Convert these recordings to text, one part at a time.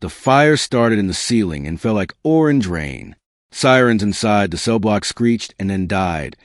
The fire started in the ceiling and fell like orange rain. Sirens inside the cell block screeched and then died,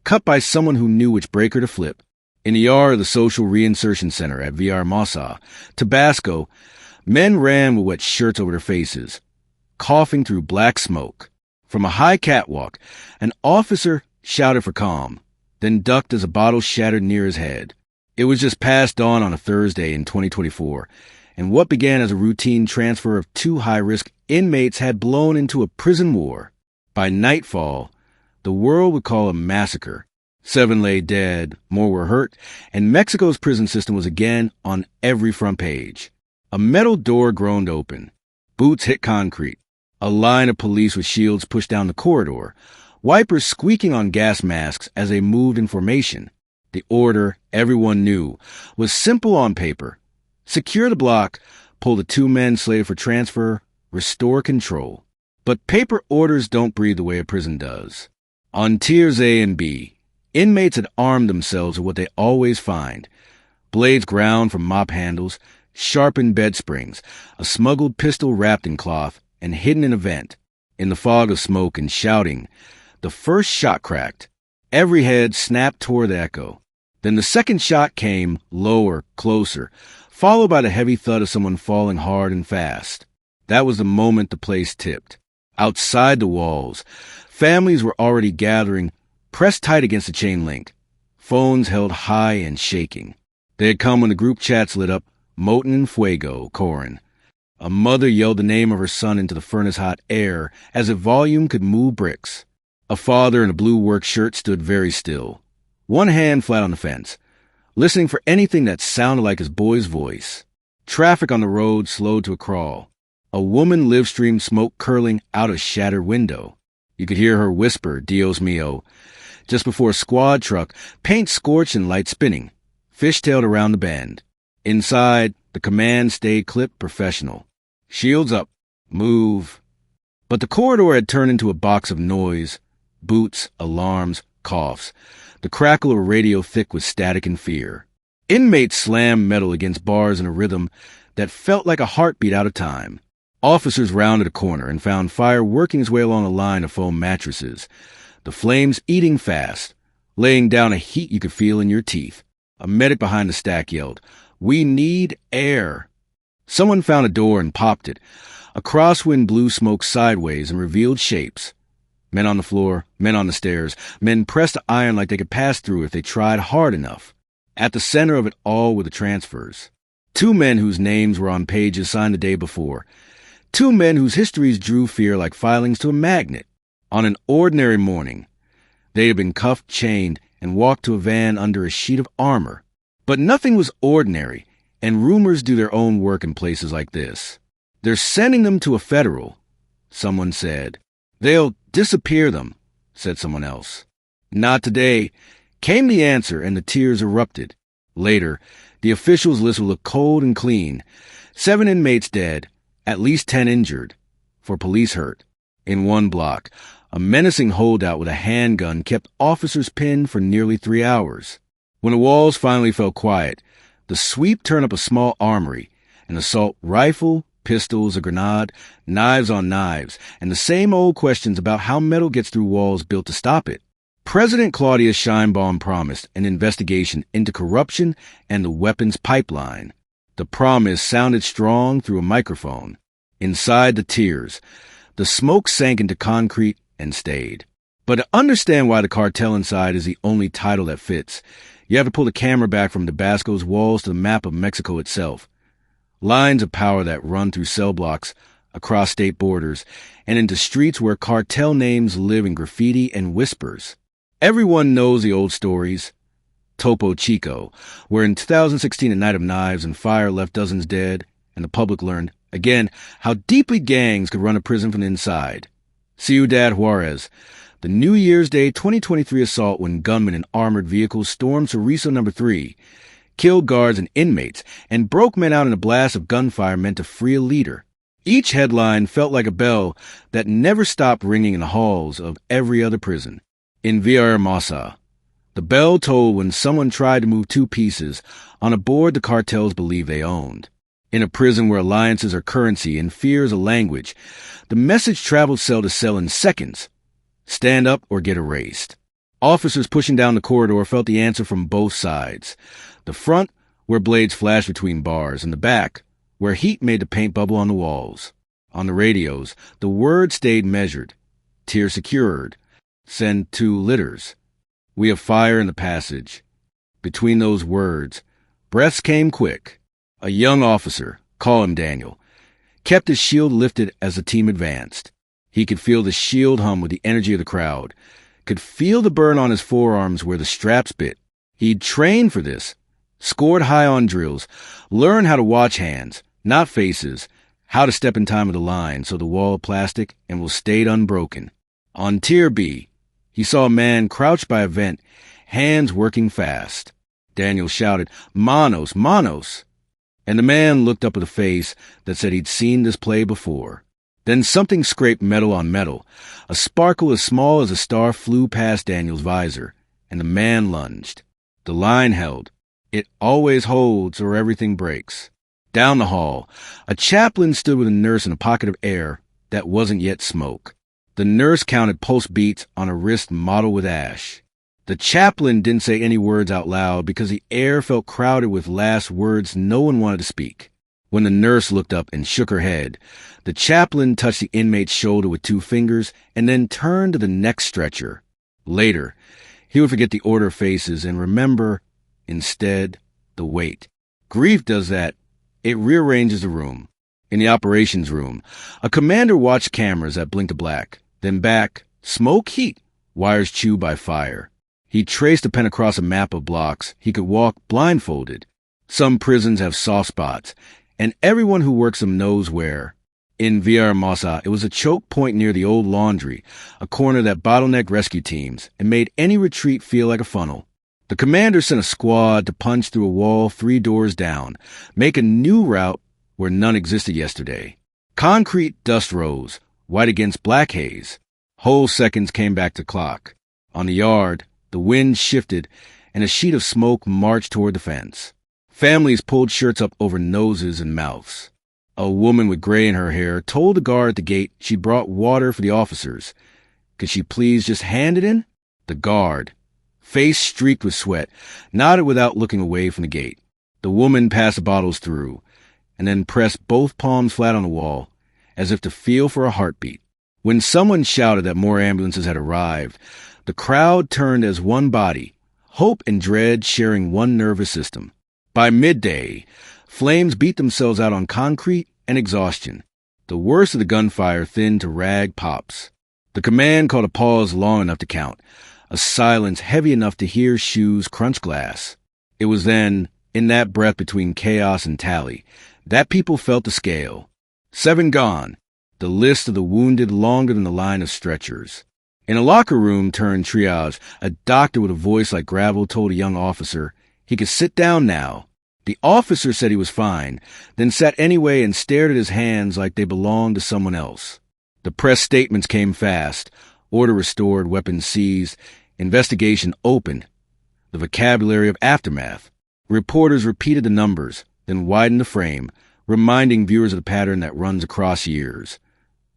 cut by someone who knew which breaker to flip. In the yard of the Social Reinsertion Center at Villahermosa, Tabasco, men ran with wet shirts over their faces, coughing through black smoke. From a high catwalk, an officer shouted for calm, then ducked as a bottle shattered near his head. It was just past dawn on a Thursday in 2024, and what began as a routine transfer of two high-risk inmates had blown into a prison war. By nightfall, the world would call a massacre. 7 lay dead, more were hurt, and Mexico's prison system was again on every front page. A metal door groaned open. Boots hit concrete. A line of police with shields pushed down the corridor, wipers squeaking on gas masks as they moved in formation. The order, everyone knew, was simple on paper. Secure the block, pull the 2 men slated for transfer, restore control. But paper orders don't breathe the way a prison does. On tiers A and B, inmates had armed themselves with what they always find: blades ground from mop handles, sharpened bed springs, a smuggled pistol wrapped in cloth and hidden in a vent. In the fog of smoke and shouting, the first shot cracked. Every head snapped toward the echo. Then the second shot came, lower, closer, followed by the heavy thud of someone falling hard and fast. That was the moment the place tipped. Outside the walls, families were already gathering, pressed tight against the chain link, phones held high and shaking. They had come when the group chats lit up, Moten and Fuego, Corin. A mother yelled the name of her son into the furnace-hot air as if volume could move bricks. A father in a blue work shirt stood very still, one hand flat on the fence, listening for anything that sounded like his boy's voice. Traffic on the road slowed to a crawl. A woman live-streamed smoke curling out a shattered window. You could hear her whisper, "Dios mío," just before a squad truck, paint scorched and light spinning, fishtailed around the bend. Inside, the command stayed clipped professional. Shields up. Move. But the corridor had turned into a box of noise. Boots, alarms, coughs. The crackle of a radio thick with static and fear. Inmates slammed metal against bars in a rhythm that felt like a heartbeat out of time. Officers rounded a corner and found fire working its way along a line of foam mattresses. The flames eating fast, laying down a heat you could feel in your teeth. A medic behind the stack yelled, "We need air." Someone found a door and popped it. A crosswind blew smoke sideways and revealed shapes. Men on the floor, men on the stairs, men pressed to iron like they could pass through if they tried hard enough. At the center of it all were the transfers. 2 men whose names were on pages signed the day before. 2 men whose histories drew fear like filings to a magnet. On an ordinary morning, they had been cuffed, chained, and walked to a van under a sheet of armor. But nothing was ordinary, and rumors do their own work in places like this. "They're sending them to a federal," someone said. "They'll disappear them," said someone else. "Not today," came the answer, and the tears erupted. Later, the officials' list would look cold and clean. 7 inmates dead, at least 10 injured, for police hurt. In one block, a menacing holdout with a handgun kept officers pinned for nearly 3 hours. When the walls finally fell quiet, the sweep turned up a small armory, an assault rifle, pistols, a grenade, knives on knives, and the same old questions about how metal gets through walls built to stop it. President Claudia Sheinbaum promised an investigation into corruption and the weapons pipeline. The promise sounded strong through a microphone. Inside the tiers, the smoke sank into concrete and stayed. But to understand why the Cartel Inside is the only title that fits, you have to pull the camera back from Tabasco's walls to the map of Mexico itself. Lines of power that run through cell blocks, across state borders, and into streets where cartel names live in graffiti and whispers. Everyone knows the old stories. Topo Chico, where in 2016 a night of knives and fire left dozens dead, and the public learned, again, how deeply gangs could run a prison from the inside. Ciudad Juarez, the New Year's Day 2023 assault when gunmen in armored vehicles stormed Chorizo No. 3, killed guards and inmates, and broke men out in a blast of gunfire meant to free a leader. Each headline felt like a bell that never stopped ringing in the halls of every other prison. In Villahermosa, the bell tolled when someone tried to move 2 pieces on a board the cartels believed they owned. In a prison where alliances are currency and fear is a language, the message traveled cell to cell in seconds. Stand up or get erased. Officers pushing down the corridor felt the answer from both sides. The front, where blades flashed between bars, and the back, where heat made the paint bubble on the walls. On the radios, the word stayed measured. Tier secured. Send 2 litters. We have fire in the passage. Between those words, breaths came quick. A young officer, call him Daniel, kept his shield lifted as the team advanced. He could feel the shield hum with the energy of the crowd, could feel the burn on his forearms where the straps bit. He'd trained for this, scored high on drills, learned how to watch hands, not faces, how to step in time of the line so the wall of plastic and will stayed unbroken. On Tier B, he saw a man crouched by a vent, hands working fast. Daniel shouted, "Manos, Manos!" And the man looked up with a face that said he'd seen this play before. Then something scraped metal on metal. A sparkle as small as a star flew past Daniel's visor, and the man lunged. The line held. It always holds or everything breaks. Down the hall, a chaplain stood with a nurse in a pocket of air that wasn't yet smoke. The nurse counted pulse beats on a wrist mottled with ash. The chaplain didn't say any words out loud because the air felt crowded with last words no one wanted to speak. When the nurse looked up and shook her head, the chaplain touched the inmate's shoulder with 2 fingers and then turned to the next stretcher. Later, he would forget the order of faces and remember, instead, the weight. Grief does that. It rearranges the room. In the operations room, a commander watched cameras that blinked to black, then back, smoke, heat, wires chewed by fire. He traced a pen across a map of blocks. He could walk blindfolded. Some prisons have soft spots, and everyone who works them knows where. In Villahermosa, it was a choke point near the old laundry, a corner that bottlenecked rescue teams and made any retreat feel like a funnel. The commander sent a squad to punch through a wall 3 doors down, make a new route where none existed yesterday. Concrete dust rose, white against black haze. Whole seconds came back to clock. On the yard, the wind shifted, and a sheet of smoke marched toward the fence. Families pulled shirts up over noses and mouths. A woman with gray in her hair told the guard at the gate she brought water for the officers. Could she please just hand it in? The guard, face streaked with sweat, nodded without looking away from the gate. The woman passed the bottles through, and then pressed both palms flat on the wall, as if to feel for a heartbeat. When someone shouted that more ambulances had arrived, the crowd turned as one body, hope and dread sharing one nervous system. By midday, flames beat themselves out on concrete and exhaustion. The worst of the gunfire thinned to rag pops. The command called a pause long enough to count, a silence heavy enough to hear shoes crunch glass. It was then, in that breath between chaos and tally, that people felt the scale. 7 gone, the list of the wounded longer than the line of stretchers. In a locker room turned triage, a doctor with a voice like gravel told a young officer he could sit down now. The officer said he was fine, then sat anyway and stared at his hands like they belonged to someone else. The press statements came fast. Order restored, weapons seized, investigation opened. The vocabulary of aftermath. Reporters repeated the numbers, then widened the frame, reminding viewers of the pattern that runs across years.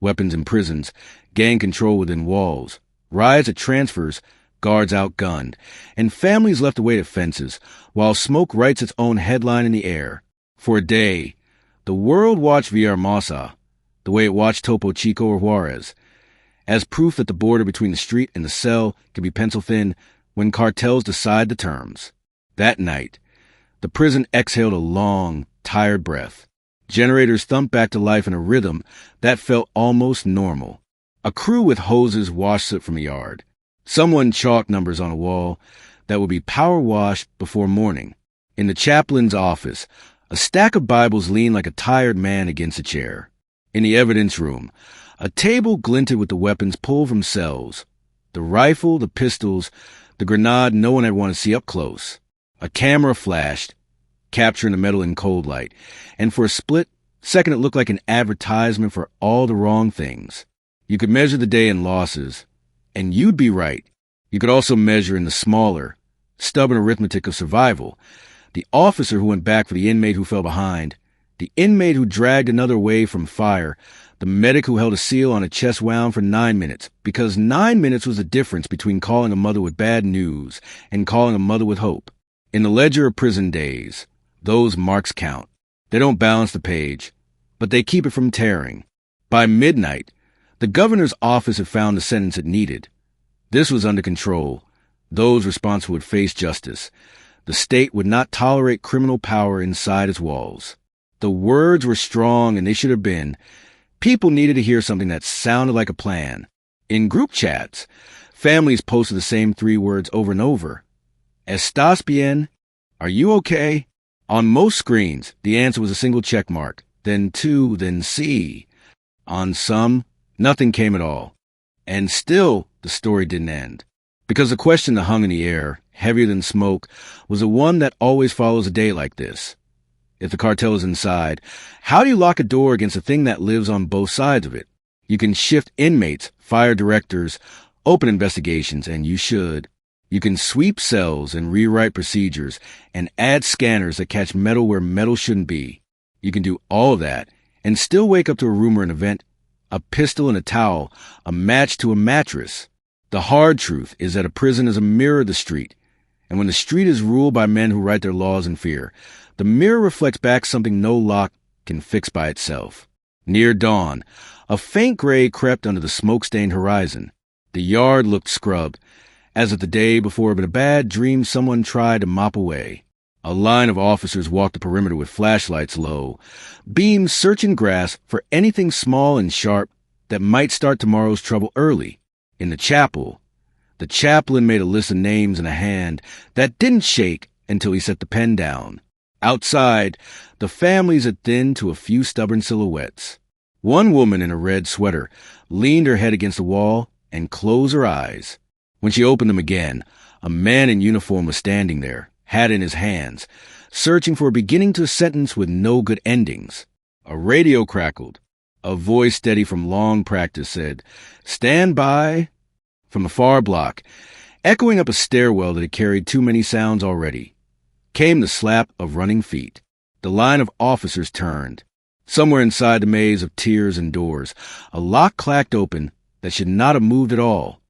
Weapons in prisons, gang control within walls, riots at transfers, guards outgunned, and families left to wait at fences, while smoke writes its own headline in the air. For a day, the world watched Villahermosa, the way it watched Topo Chico or Juarez, as proof that the border between the street and the cell can be pencil-thin when cartels decide the terms. That night, the prison exhaled a long, tired breath. Generators thumped back to life in a rhythm that felt almost normal. A crew with hoses washed soot from the yard. Someone chalked numbers on a wall that would be power washed before morning. In the chaplain's office, a stack of Bibles leaned like a tired man against a chair. In the evidence room, a table glinted with the weapons pulled from cells. The rifle, the pistols, the grenade no one had wanted to see up close. A camera flashed, capturing the metal in cold light, and for a split second it looked like an advertisement for all the wrong things. You could measure the day in losses, and you'd be right. You could also measure in the smaller, stubborn arithmetic of survival. The officer who went back for the inmate who fell behind, The inmate who dragged another away from fire, the medic who held a seal on a chest wound for 9 minutes, because 9 minutes was the difference between calling a mother with bad news and calling a mother with hope. In the ledger of prison days, those marks count. They don't balance the page, but they keep it from tearing. By midnight, the governor's office had found the sentence it needed. This was under control. Those responsible would face justice. The state would not tolerate criminal power inside its walls. The words were strong, and they should have been. People needed to hear something that sounded like a plan. In group chats, families posted the same 3 words over and over. Estás bien? Are you okay? On most screens, the answer was a single check mark, then 2, then C. On some, nothing came at all. And still, the story didn't end. Because the question that hung in the air, heavier than smoke, was the one that always follows a day like this. If the cartel is inside, how do you lock a door against a thing that lives on both sides of it? You can shift inmates, fire directors, open investigations, and you should. You can sweep cells and rewrite procedures and add scanners that catch metal where metal shouldn't be. You can do all of that and still wake up to a rumor, an event, a pistol and a towel, a match to a mattress. The hard truth is that a prison is a mirror of the street. And when the street is ruled by men who write their laws in fear, the mirror reflects back something no lock can fix by itself. Near dawn, a faint gray crept under the smoke-stained horizon. The yard looked scrubbed, as if the day before had been a bad dream someone tried to mop away. A line of officers walked the perimeter with flashlights low, beams searching grass for anything small and sharp that might start tomorrow's trouble early. In the chapel, the chaplain made a list of names in a hand that didn't shake until he set the pen down. Outside, the families had thinned to a few stubborn silhouettes. One woman in a red sweater leaned her head against the wall and closed her eyes. When she opened them again, a man in uniform was standing there, hat in his hands, searching for a beginning to a sentence with no good endings. A radio crackled. A voice steady from long practice said, "Stand by." From the far block, echoing up a stairwell that had carried too many sounds already, came the slap of running feet. The line of officers turned. Somewhere inside the maze of tiers and doors, a lock clacked open that should not have moved at all.